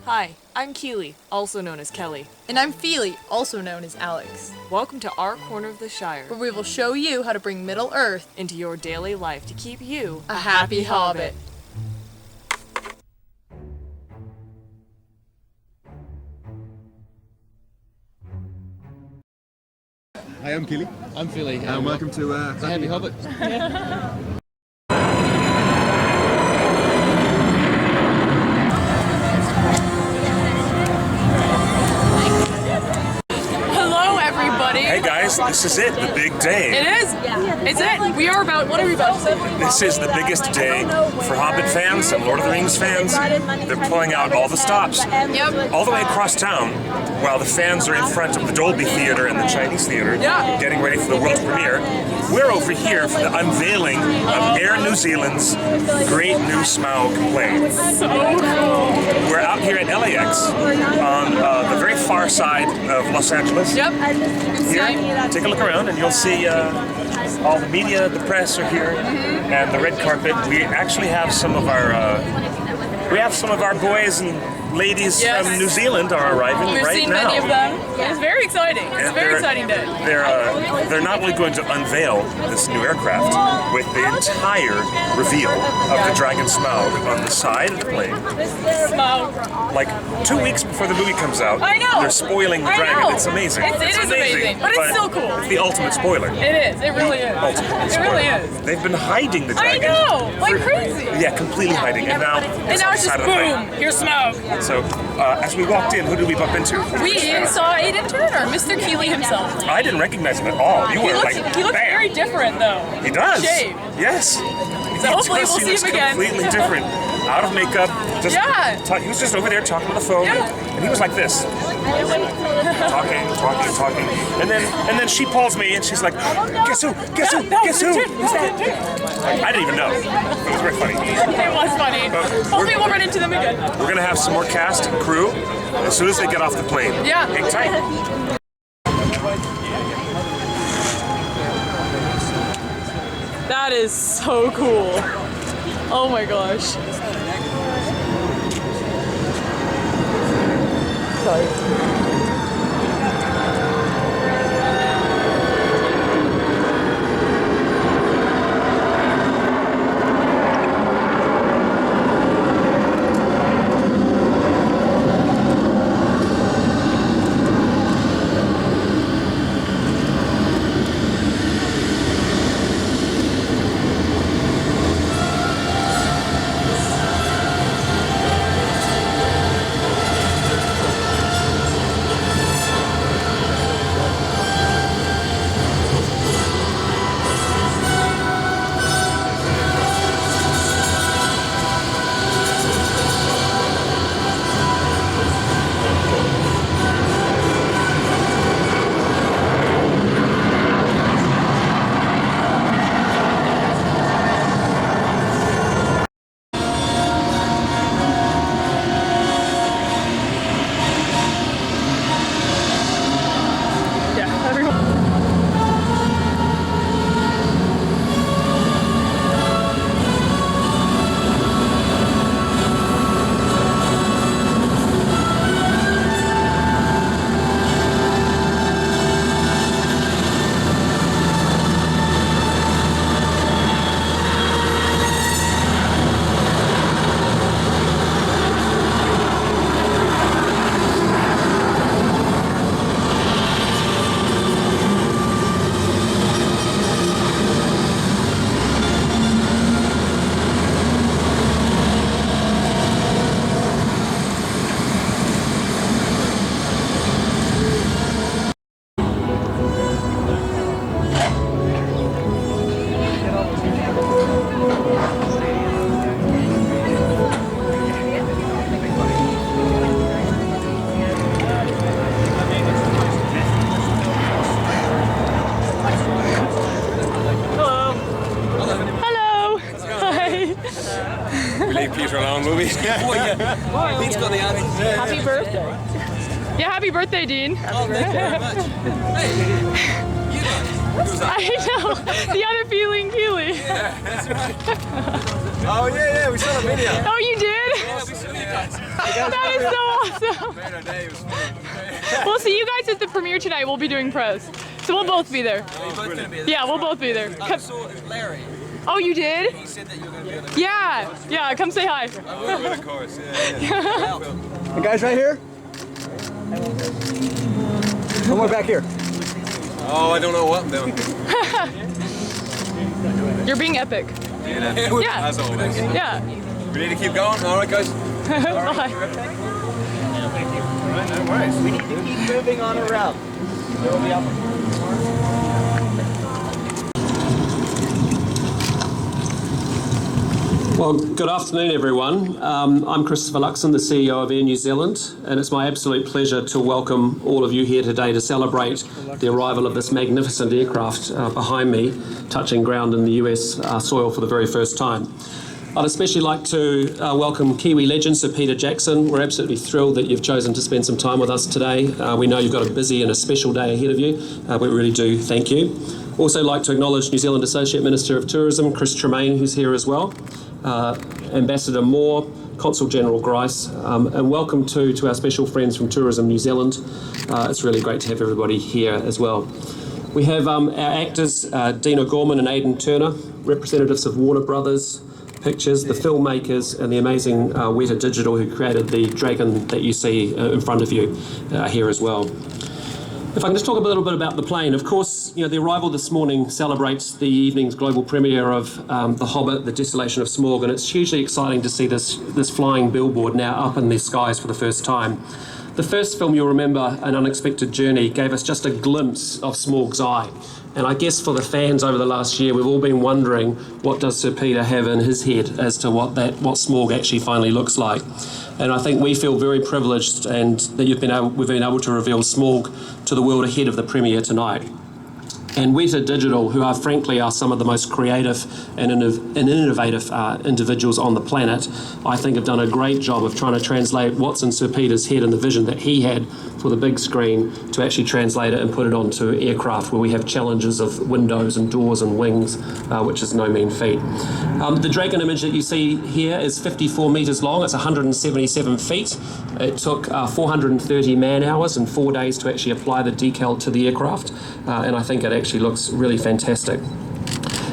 Hi, I'm Keely, also known as Kelly. And I'm Fili, also known as Alex. Welcome to our corner of the Shire, Where we will show you how to bring Middle Earth into your daily life to keep you a happy Hobbit. Hi, I'm Keely. I'm Fili. And welcome to Happy Hobbit. Hello, everybody. Hey guys, this is it, the big day. It is. It's it. We are about. What are we about to say? This is the biggest day for Hobbit fans and Lord of the Rings fans. They're pulling out all the stops, Yep. all the way across town, while the fans are in front of the Dolby Theatre and the Chinese Theatre, Yeah. getting ready for the world premiere. We're over here for the unveiling of Air New Zealand's great new Smaug plane. So cool. We're out here at LAX on the very far side of Los Angeles. Yep. Here, take a look around and you'll see all the media, the press are here, and the red carpet. We actually have some of our boys and ladies Yes. from New Zealand are arriving We've right seen now. many of them. It's very exciting. It's a And very they're- exciting day. They're not only going to unveil this new aircraft with the entire reveal of the Dragon Smaug on the side of the plane. Smaug. Like 2 weeks before the movie comes out, I know. they're spoiling the I dragon. know. It's amazing. It is amazing, but it's still cool. It's the ultimate spoiler. It is. It really is. Ultimate It really spoiler. is. They've been hiding the I dragon. know. Like for- crazy. Yeah, completely hiding. And now And now it's just outside of the plane. boom. Here's Smaug. So as we walked in, who did we bump into? We saw Aiden Turner, Mr. Keely himself. I didn't recognize him at all. You He were looks, like, he looks bam. very different though. He does. Shaved. Yes. So hopefully we'll He see looks him again. completely different. Out of makeup. Just Yeah. he was just over there talking on the phone, Yeah. and he was like this, talking, and then she calls me and she's like, guess who? Guess who? Guess who? I didn't even know. It was very funny. It was funny. Hopefully we'll run into them again. We're gonna have some more cast and crew as soon as they get off the plane. Yeah. Hang tight. That is so cool. Oh my gosh. Yeah, everyone. Leave Peter alone, movie. He's got the answer. Happy birthday. Yeah, happy birthday, Dean. Oh, thank you very much. Hey, you know. I know. The other feeling, Keely. Yeah, that's right. Oh yeah, we saw the video. Oh, you did? Yeah, we saw you guys. That is so awesome. Man, our day was fun. We'll see you guys at the premiere tonight. We'll be doing press. So we'll both be there. Are you both gonna be there? Yeah, we'll both be there. I saw Larry. Oh, you did? He said that you were gonna be on the. Yeah, come say hi. Of course, yeah. The guys right here? One more back here. Oh, I don't know what I'm doing. You're being epic. Yeah. As always. Yeah. We need to keep going. All right, guys. Bye. No worries. We need to keep moving on around. We'll be up. Well, good afternoon, everyone. I'm Christopher Luxon, the CEO of Air New Zealand, and it's my absolute pleasure to welcome all of you here today to celebrate the arrival of this magnificent aircraft behind me, touching ground in the US soil for the very first time. I'd especially like to welcome Kiwi legend Sir Peter Jackson. We're absolutely thrilled that you've chosen to spend some time with us today. We know you've got a busy and a special day ahead of you. We really do thank you. Also like to acknowledge New Zealand Associate Minister of Tourism, Chris Tremaine, who's here as well. Ambassador Moore, Consul General Grice, and welcome to our special friends from Tourism New Zealand. It's really great to have everybody here as well. We have our actors, Dean O'Gorman and Aidan Turner, representatives of Warner Brothers Pictures, the filmmakers, and the amazing Weta Digital who created the dragon that you see in front of you here as well. If I can just talk a little bit about the plane. Of course, you know, the arrival this morning celebrates the evening's global premiere of The Hobbit, The Desolation of Smaug, and it's hugely exciting to see this flying billboard now up in the skies for the first time. The first film, you'll remember, An Unexpected Journey, gave us just a glimpse of Smaug's eye. And I guess for the fans over the last year, we've all been wondering, what does Sir Peter have in his head as to what Smaug actually finally looks like. And I think we feel very privileged and that we've been able to reveal Smaug to the world ahead of the premiere tonight. And Weta Digital, who are frankly some of the most creative and innovative individuals on the planet, I think have done a great job of trying to translate what's in Sir Peter's head and the vision that he had for the big screen to actually translate it and put it onto aircraft where we have challenges of windows and doors and wings, which is no mean feat. The dragon image that you see here is 54 metres long. It's 177 feet. It took 430 man hours and 4 days to actually apply the decal to the aircraft, and I think it actually looks really fantastic.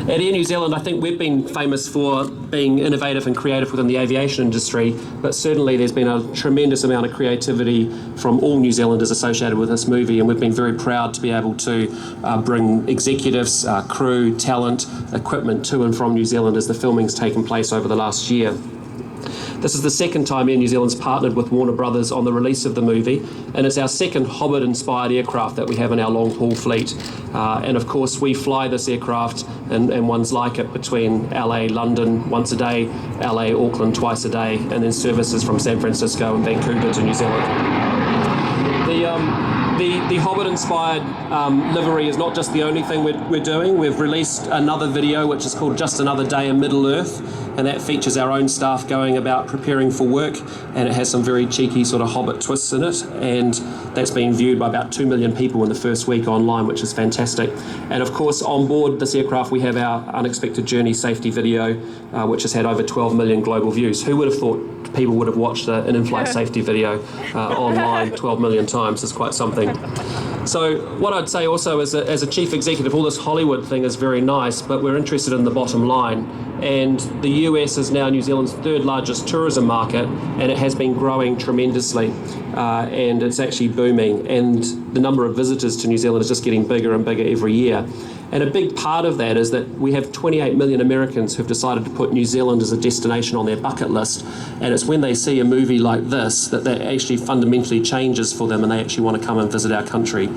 At Air New Zealand, I think we've been famous for being innovative and creative within the aviation industry, but certainly there's been a tremendous amount of creativity from all New Zealanders associated with this movie, and we've been very proud to be able to bring executives, crew, talent, equipment to and from New Zealand as the filming's taken place over the last year. This is the second time Air New Zealand's partnered with Warner Brothers on the release of the movie, and it's our second Hobbit-inspired aircraft that we have in our long-haul fleet. And of course, we fly this aircraft and ones like it between LA, London once a day, LA, Auckland twice a day, and then services from San Francisco and Vancouver to New Zealand. The Hobbit-inspired livery is not just the only thing we're doing. We've released another video which is called Just Another Day in Middle-earth, and that features our own staff going about preparing for work, and it has some very cheeky sort of Hobbit twists in it, and that's been viewed by about 2 million people in the first week online, which is fantastic. And of course, on board this aircraft, we have our Unexpected Journey safety video, which has had over 12 million global views. Who would have thought people would have watched an in-flight safety video online 12 million times? Is quite something. So what I'd say also is that as a chief executive, all this Hollywood thing is very nice, but we're interested in the bottom line. And the US is now New Zealand's third largest tourism market, and it has been growing tremendously. And it's actually booming. And the number of visitors to New Zealand is just getting bigger and bigger every year. And a big part of that is that we have 28 million Americans who've decided to put New Zealand as a destination on their bucket list. And it's when they see a movie like this that actually fundamentally changes for them and they actually want to come and visit our country.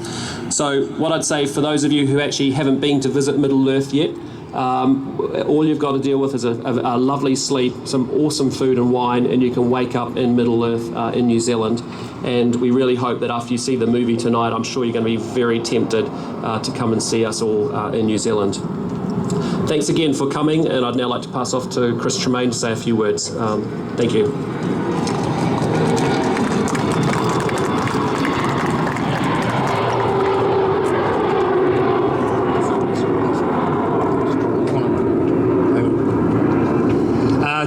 So what I'd say for those of you who actually haven't been to visit Middle-earth yet, all you've got to deal with is a lovely sleep, some awesome food and wine, and you can wake up in Middle-earth in New Zealand. And we really hope that after you see the movie tonight, I'm sure you're going to be very tempted to come and see us all in New Zealand. Thanks again for coming, and I'd now like to pass off to Chris Tremaine to say a few words. Thank you.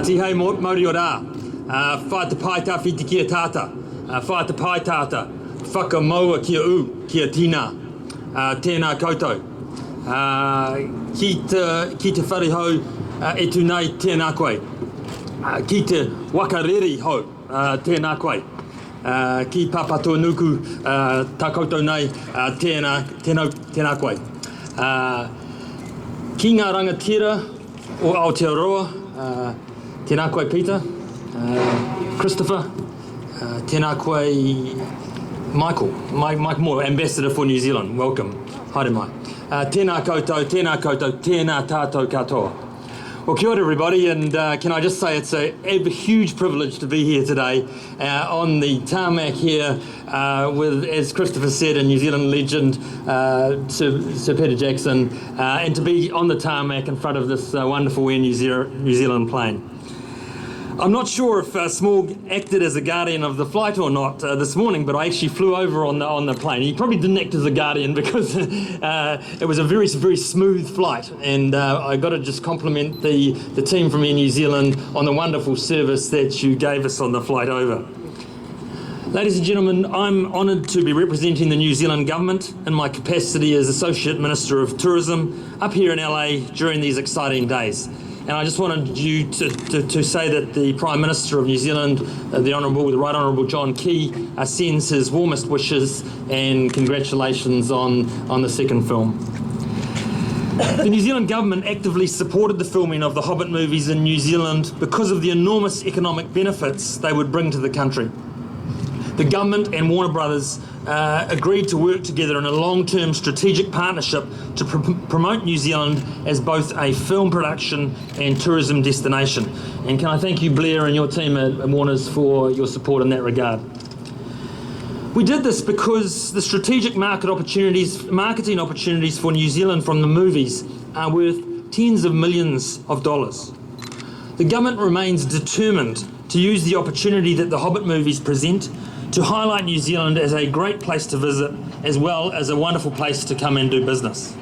Tihei Mauri o rā. Whai te pai tawhiti kia tāta. Whai te pai tāta. Whakamaua kia u, kia tina. Tēnā koutou. Ki te wharehau e tu nei tēnā koe. Ki te wakareri hau tēnā koe. Ki papato nuku tā koutou nei tēnā koe. Ki ngā rangatira o Aotearoa, tēnā koe Peter, Christopher, tēnā koe Michael Moore, Ambassador for New Zealand, welcome, haere mai. Tēnā koutou, tēnā tātou katoa. Well, kia ora everybody, and can I just say it's a huge privilege to be here today on the tarmac here with, as Christopher said, a New Zealand legend, Sir Peter Jackson, and to be on the tarmac in front of this wonderful Air New Zealand plane. I'm not sure if Smaug acted as a guardian of the flight or not this morning, but I actually flew over on the plane. He probably didn't act as a guardian because it was a very, very smooth flight, and I got to just compliment the team from Air New Zealand on the wonderful service that you gave us on the flight over. Ladies and gentlemen, I'm honoured to be representing the New Zealand Government in my capacity as Associate Minister of Tourism up here in LA during these exciting days. And I just wanted you to say that the Prime Minister of New Zealand, the Right Honourable John Key, sends his warmest wishes and congratulations on the second film. The New Zealand Government actively supported the filming of the Hobbit movies in New Zealand because of the enormous economic benefits they would bring to the country. The government and Warner Brothers agreed to work together in a long-term strategic partnership to promote New Zealand as both a film production and tourism destination. And can I thank you, Blair, and your team at Warner's for your support in that regard. We did this because the strategic marketing opportunities for New Zealand from the movies are worth tens of millions of dollars. The government remains determined to use the opportunity that the Hobbit movies present to highlight New Zealand as a great place to visit, as well as a wonderful place to come and do business.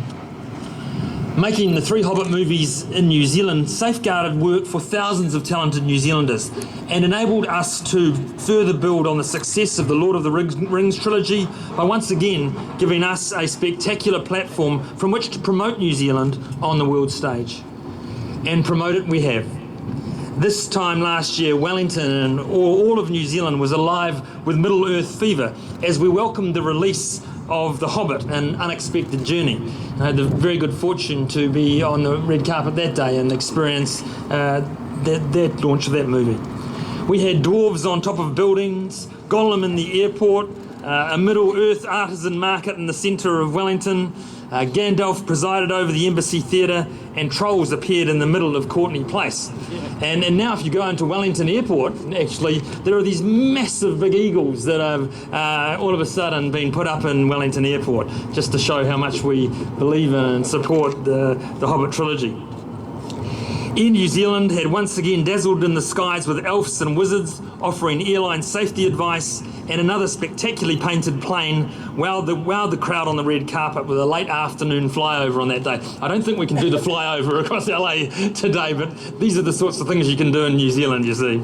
Making the 3 Hobbit movies in New Zealand safeguarded work for thousands of talented New Zealanders and enabled us to further build on the success of the Lord of the Rings trilogy by once again giving us a spectacular platform from which to promote New Zealand on the world stage. And promote it we have. This time last year, Wellington and all of New Zealand was alive with Middle-earth fever as we welcomed the release of The Hobbit, An Unexpected Journey. I had the very good fortune to be on the red carpet that day and experience that launch of that movie. We had dwarves on top of buildings, Gollum in the airport, a Middle-earth artisan market in the centre of Wellington, Gandalf presided over the Embassy Theatre, and trolls appeared in the middle of Courtenay Place. And now if you go into Wellington Airport, actually, there are these massive big eagles that have all of a sudden been put up in Wellington Airport, just to show how much we believe in and support the Hobbit trilogy. Air New Zealand had once again dazzled in the skies with elves and wizards offering airline safety advice, and another spectacularly painted plane wowed the crowd on the red carpet with a late afternoon flyover on that day. I don't think we can do the flyover across LA today, but these are the sorts of things you can do in New Zealand, you see.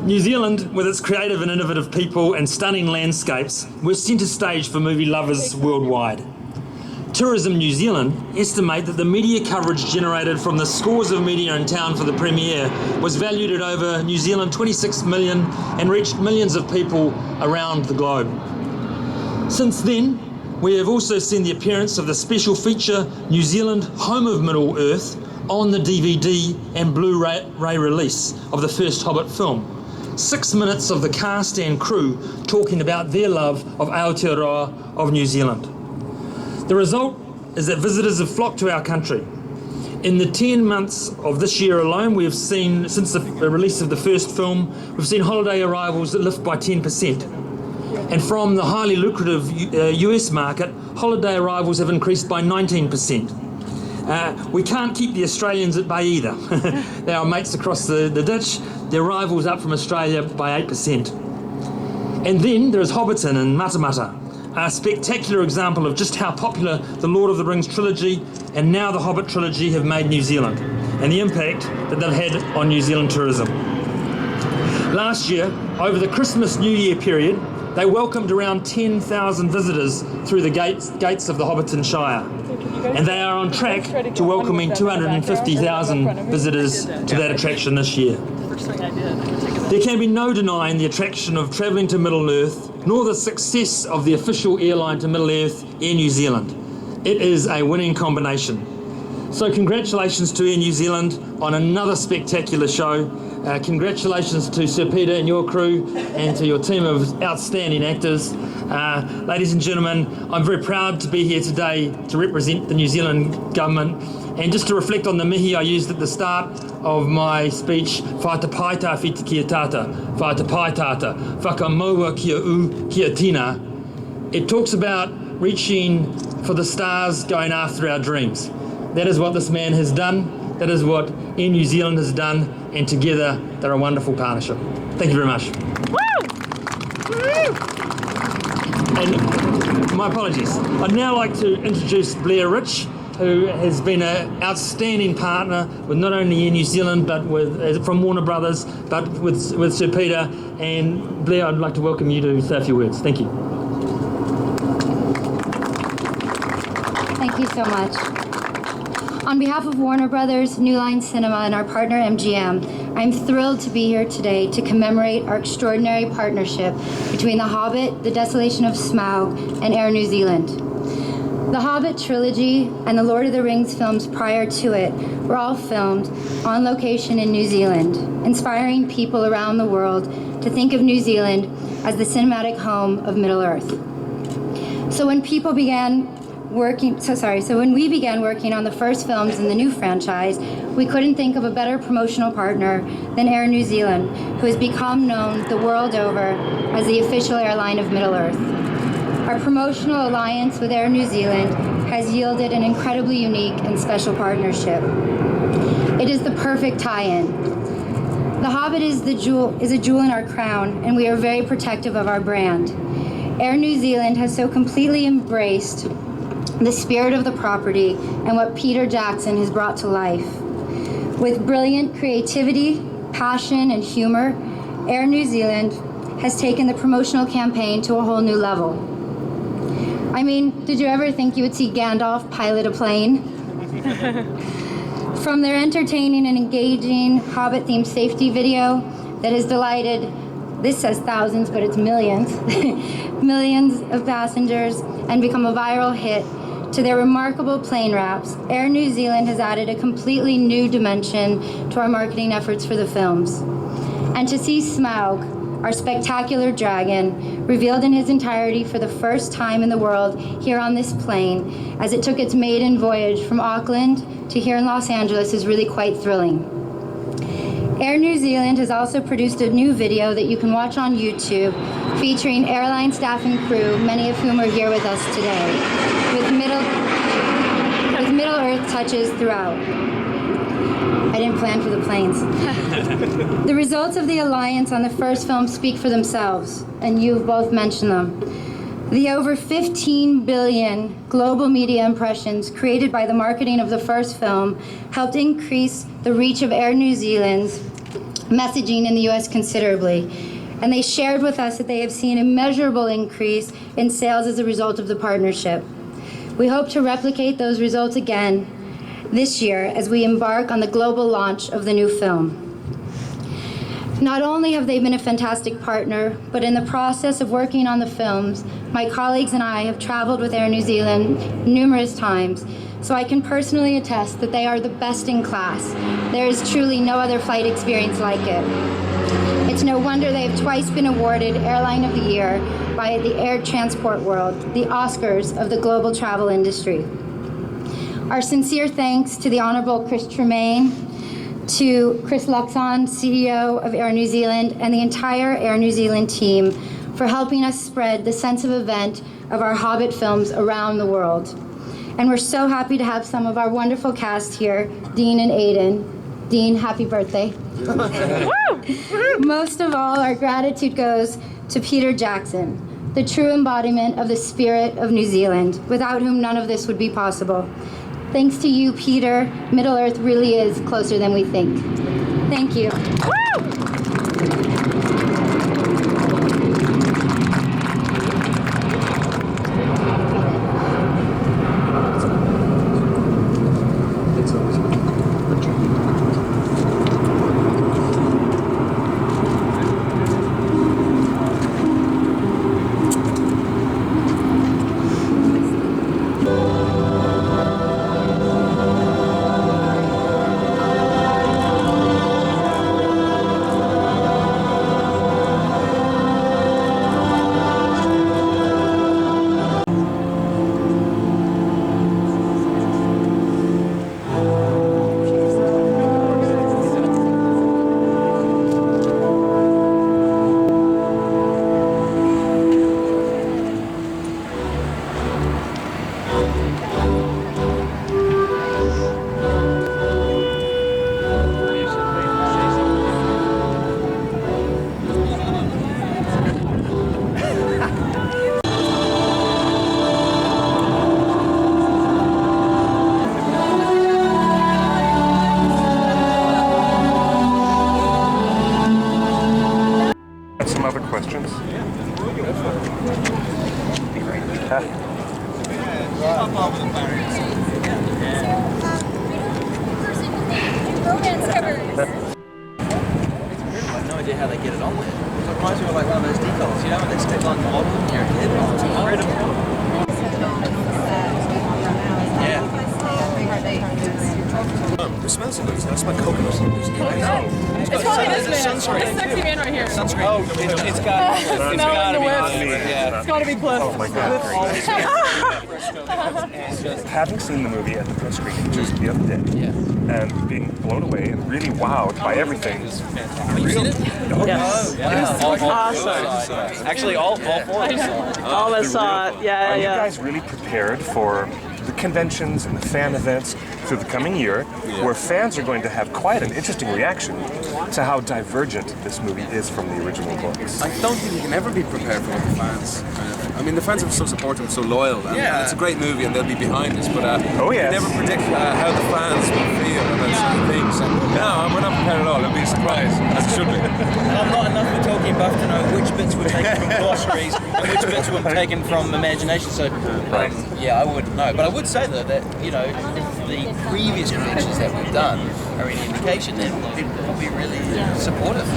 New Zealand, with its creative and innovative people and stunning landscapes, was centre stage for movie lovers worldwide. Tourism New Zealand estimate that the media coverage generated from the scores of media in town for the premiere was valued at over New Zealand 26 million and reached millions of people around the globe. Since then, we have also seen the appearance of the special feature New Zealand Home of Middle-earth on the DVD and Blu-ray release of the first Hobbit film. 6 minutes of the cast and crew talking about their love of Aotearoa of New Zealand. The result is that visitors have flocked to our country. In the 10 months of this year alone, we have seen, since the release of the first film, we've seen holiday arrivals that lift by 10%. And from the highly lucrative US market, holiday arrivals have increased by 19%. We can't keep the Australians at bay either. They're our mates across the ditch. The arrivals up from Australia by 8%. And then there's Hobbiton and Matamata, a spectacular example of just how popular the Lord of the Rings trilogy and now the Hobbit trilogy have made New Zealand. and the impact that they've had on New Zealand tourism. Last year, over the Christmas-New Year period, they welcomed around 10,000 visitors through the gates of the Hobbiton Shire. And they are on track to welcoming 250,000 visitors to that attraction this year. There can be no denying the attraction of travelling to Middle-earth, nor the success of the official airline to Middle-earth, Air New Zealand. It is a winning combination. So congratulations to Air New Zealand on another spectacular show. Congratulations to Sir Peter and your crew and to your team of outstanding actors. Ladies and gentlemen, I'm very proud to be here today to represent the New Zealand government and just to reflect on the mihi I used at the start of my speech, whaita paita whiti kia tata, whaita paitata, whakamaua kia u kia tina. It talks about reaching for the stars, going after our dreams. That is what this man has done. That is what Air New Zealand has done, and together they're a wonderful partnership. Thank you very much. And my apologies. I'd now like to introduce Blair Rich, who has been an outstanding partner with not only Air New Zealand, but with from Warner Brothers, but with Sir Peter. And Blair, I'd like to welcome you to say a few words. Thank you. Thank you so much. On behalf of Warner Brothers, New Line Cinema, and our partner MGM, I'm thrilled to be here today to commemorate our extraordinary partnership between The Hobbit, The Desolation of Smaug, and Air New Zealand. The Hobbit trilogy and the Lord of the Rings films prior to it were all filmed on location in New Zealand, inspiring people around the world to think of New Zealand as the cinematic home of Middle-earth. So when we began working on the first films in the new franchise, we couldn't think of a better promotional partner than Air New Zealand, who has become known the world over as the official airline of Middle-earth. Our promotional alliance with Air New Zealand has yielded an incredibly unique and special partnership. It is the perfect tie-in. The Hobbit is a jewel in our crown, and we are very protective of our brand. Air New Zealand has so completely embraced the spirit of the property and what Peter Jackson has brought to life. With brilliant creativity, passion, and humor, Air New Zealand has taken the promotional campaign to a whole new level. I mean, did you ever think you would see Gandalf pilot a plane? From their entertaining and engaging Hobbit-themed safety video that has delighted, this says thousands, but it's millions, millions of passengers and become a viral hit, to their remarkable plane wraps, Air New Zealand has added a completely new dimension to our marketing efforts for the films. And to see Smaug, our spectacular dragon, revealed in his entirety for the first time in the world here on this plane, as it took its maiden voyage from Auckland to here in Los Angeles, is really quite thrilling. Air New Zealand has also produced a new video that you can watch on YouTube, featuring airline staff and crew, many of whom are here with us today, with Middle-earth touches throughout. I didn't plan for the planes. The results of the alliance on the first film speak for themselves, and you've both mentioned them. The over 15 billion global media impressions created by the marketing of the first film helped increase the reach of Air New Zealand's messaging in the US considerably. And they shared with us that they have seen a measurable increase in sales as a result of the partnership. We hope to replicate those results again this year as we embark on the global launch of the new film. Not only have they been a fantastic partner, but in the process of working on the films, my colleagues and I have traveled with Air New Zealand numerous times, so I can personally attest that they are the best in class. There is truly no other flight experience like it. It's no wonder they have twice been awarded Airline of the Year by the air transport world, the Oscars of the global travel industry. Our sincere thanks to the Honorable Chris Tremaine, to Chris Luxon, CEO of Air New Zealand, and the entire Air New Zealand team for helping us spread the sense of event of our Hobbit films around the world. And we're so happy to have some of our wonderful cast here, Dean and Aiden. Dean, happy birthday. Most of all, our gratitude goes to Peter Jackson, the true embodiment of the spirit of New Zealand, without whom none of this would be possible. thanks to you, Peter, Middle-earth really is closer than we think. Thank you. Some other questions? Romance covers. I have no idea how they get it on there. It reminds me of like one of those decals, you know, when they stick on the model in your head. Oh, it's incredible. Yeah. It smells like that's my coconut. I know. It's probably this man. This sexy man right here. Sunscreen. Oh, it's gotta be. It's gotta be Cliff. Oh my god. Having seen the movie at the press screening just the other day, and being blown away and really wowed by everything. Awesome. Actually, all four of us. All of us saw it. Are Yeah, you yeah. guys really prepared for the conventions and the fan events through the coming year, where fans are going to have quite an interesting reaction to how divergent this movie is from the original books? I don't think you can ever be prepared for what the fans. I mean, the fans are so supportive and so loyal, and it's a great movie, and they'll be behind us. But you can never predict how the fans will feel about certain things. And no, we're not prepared at all. It'll be a surprise, as it should be. I'm not enough of a Tolkien buff to know which bits were taken from glossaries and which bits were taken from imagination. So, yeah, I wouldn't know. But I would say though that the previous conventions that we've done are an indication that people will be really supportive.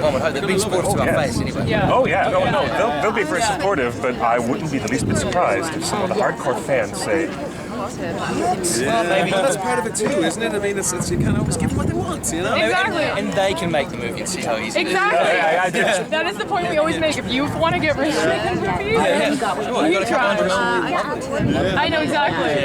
One would hope they've been supportive to our face anyway. Oh yeah, no, they'll be very supportive, but I wouldn't be the least bit surprised if some of the hardcore fans say, Well, maybe that's part of it too, isn't it? I mean, it's you can't always give them what they want, you know? Exactly. And they can make the movie and see how easy Exactly. it is. That is the point we always make. If you want to get rid of the movie, you try. I know exactly.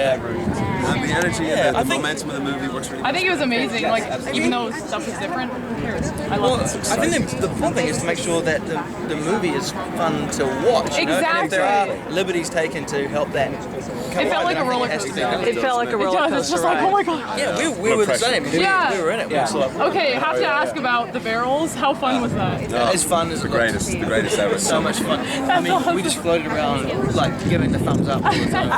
And the energy and the momentum of the movie works really well. I think it was amazing. Like, even though stuff was different, who cares? I love it. I think the important thing is to make sure that the movie is fun to watch. You know? And if there are liberties taken to help that come It felt like a roller coaster. It felt like a roller coaster. It's just like, oh my god. Yeah, we were the same. Yeah. We were in it. Yeah. Okay, I have to ask about the barrels. How fun was that? As fun as the greatest ever. So much fun. I mean, we just floated around like giving the thumbs up all the time.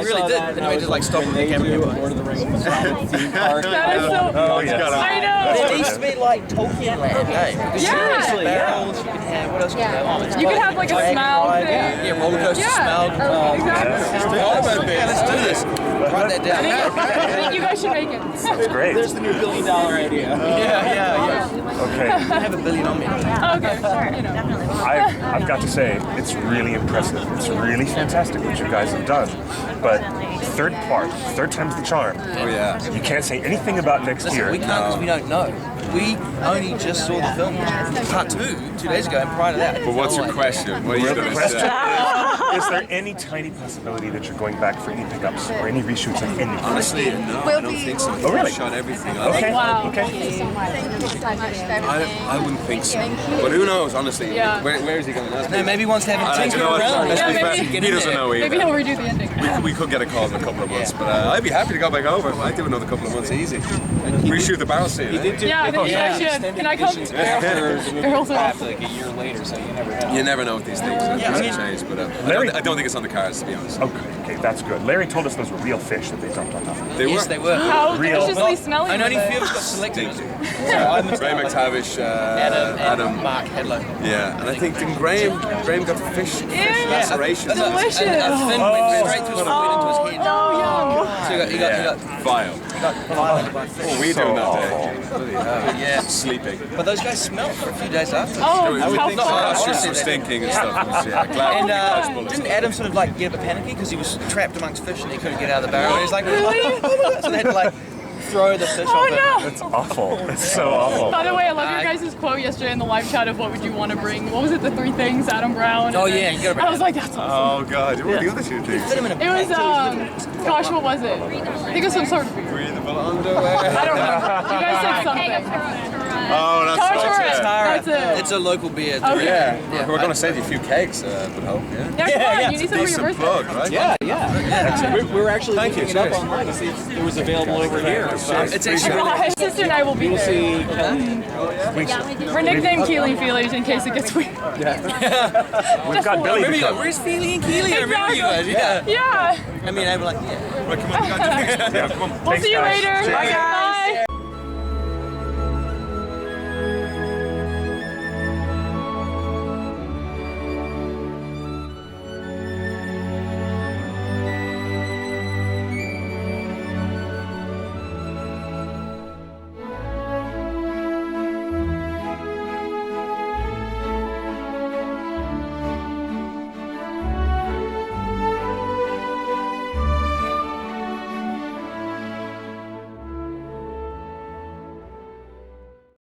We really did. And we just like stopping the camera. Lord of the Rings theme park. That is so. I know. There needs to be like Tolkien land, eh? Yeah. Barrels. You can have what else? You could have like a Smaug thing. Yeah, roller coaster Smaug. Exactly. Let's do this. Write that down. I think you guys should make it. That's great. There's the new $1 billion idea. Yeah. Okay. I have $1 billion on me. Okay. You know. I've got to say, it's really impressive. It's really fantastic what you guys have done. But third time's the charm. Oh yeah. You can't say anything about next year. We can't because we don't know. We only just saw the film, part 2 days ago, and prior to that. But what's your question? What are you going to question say? is there any tiny possibility that you're going back for any pickups or any reshoots of anything? Honestly, no, I don't think so. Oh, really? We shot everything. Okay. Wow. Okay. I wouldn't think so. But who knows, honestly? Yeah. Where is he going to No, maybe wants to have a you know what? around. He doesn't know either. Maybe he'll redo the ending. We could get a call in a couple of months, but I'd be happy to go back over. I'd do another couple of months easy. Reshoot the battle scene. Yeah, I think you guys should. Can I come? Girls are like a year later, so you never know. You never know with these things. Things change, but I don't think it's on the cards, to be honest. Okay. Okay, that's good. Larry told us those were real fish that they dumped on top of it. Yes, they were. How Real. deliciously smelly. I know was only it? few of us got selected. Ray McTavish, Adam, Mark Hedlow. Yeah, and I think then Graham got the fish laceration. Delicious. And a fin went straight to his foot into his head. Oh, yum. So he got Vile. violated by fish. What were we doing that day? Yeah. Sleeping. But those guys smelled for a few days after. Oh, We how think the fun. pastures were stinking and stuff. It was, glad we dodged And bullets. didn't Adam sort of like get a bit panicky because he was trapped amongst fish and he couldn't get out of the barrel? He was like, oh my God. So they had to like throw the fish Oh, off no. It's awful. It's so awful. By the way, I love your guys' quote yesterday in the live chat of what would you want to bring. What was it? The 3 things, Adam Brown? Oh, yeah, you gotta bring I was like, that's awesome. Oh God, what were the other 2 things? It was, gosh, what was it? I think it was some sort of beer. Breathable underwear. I don't remember. You guys said something. Oh, that's Tara. That's it. It's a local beer. Okay. Yeah, we're going to send you a few cakes, would hope. Yeah, come on. You need some for your Decent birthday. plug, right? Yeah. We were actually Thank you, looking it up cheers. online to see if it was available over here. So It's actually Oh, his sister and I will be we'll there. see. We're nicknamed Keely Feelies in case it gets weird. We've got Billy to come. Where's Fili and Keely? I remember you guys. Yeah. I mean, I'm like, yeah. Right, come on, Yeah, come on. We'll Thanks, see you guys. later. Cheers. Bye, guys.